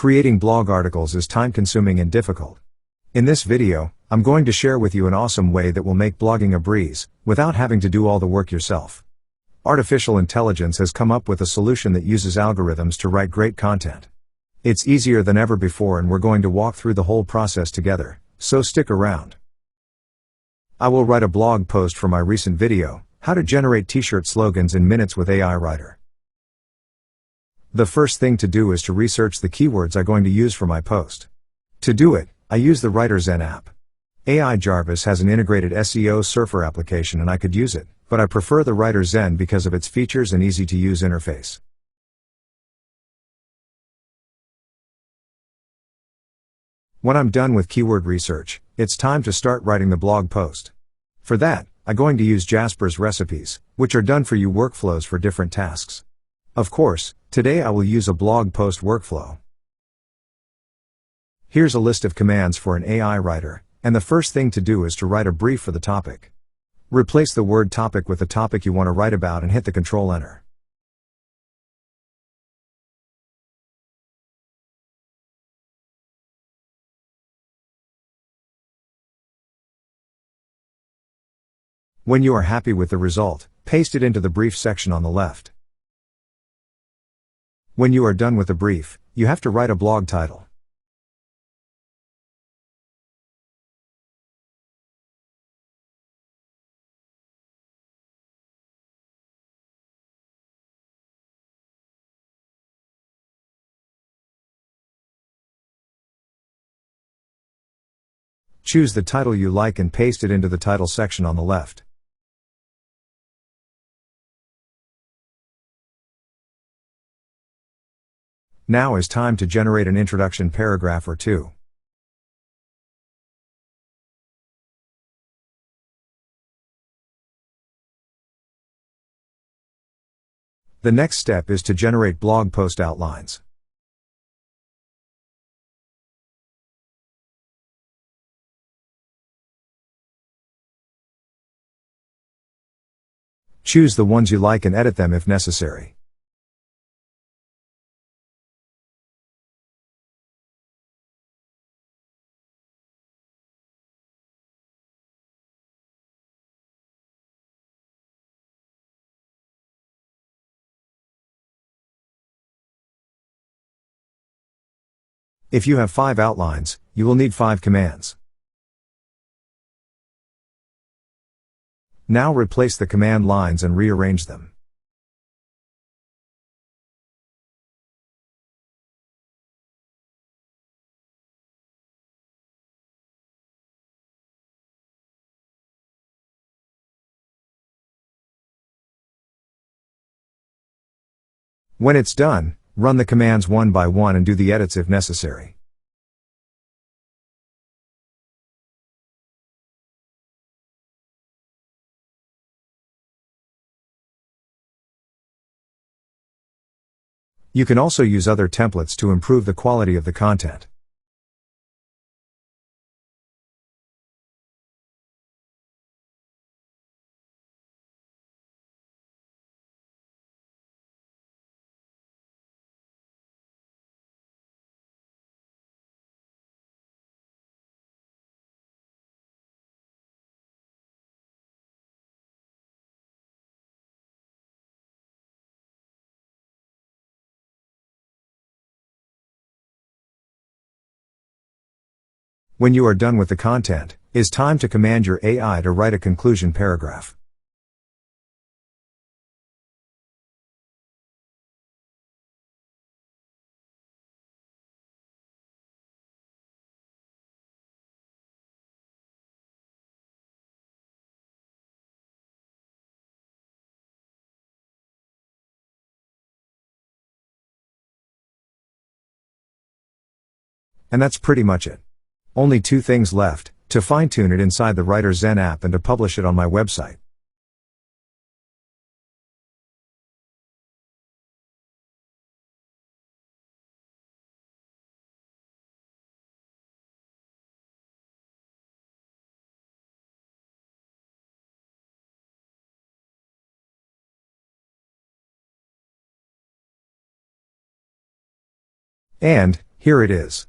Creating blog articles is time-consuming and difficult. In this video, I'm going to share with you an awesome way that will make blogging a breeze, without having to do all the work yourself. Artificial intelligence has come up with a solution that uses algorithms to write great content. It's easier than ever before, and we're going to walk through the whole process together, so stick around. I will write a blog post for my recent video, How to Generate T-shirt Slogans in Minutes with AI Writer. The first thing to do is to research the keywords I'm going to use for my post. To do it, I use the WriterZen app. AI Jarvis has an integrated SEO surfer application and I could use it, but I prefer the WriterZen because of its features and easy-to-use interface. When I'm done with keyword research, it's time to start writing the blog post. For that, I'm going to use Jasper's recipes, which are done for you workflows for different tasks. Of course, today I will use a blog post workflow. Here's a list of commands for an AI writer, and the first thing to do is to write a brief for the topic. Replace the word topic with the topic you want to write about and hit the Control Enter. When you are happy with the result, paste it into the brief section on the left. When you are done with the brief, you have to write a blog title. Choose the title you like and paste it into the title section on the left. Now is time to generate an introduction paragraph or two. The next step is to generate blog post outlines. Choose the ones you like and edit them if necessary. If you have 5 outlines, you will need 5 commands. Now replace the command lines and rearrange them. When it's done, run the commands one by one and do the edits if necessary. You can also use other templates to improve the quality of the content. When you are done with the content, it's time to command your AI to write a conclusion paragraph. And that's pretty much it. Only 2 things left, to fine-tune it inside the WriterZen app and to publish it on my website. And Here it is.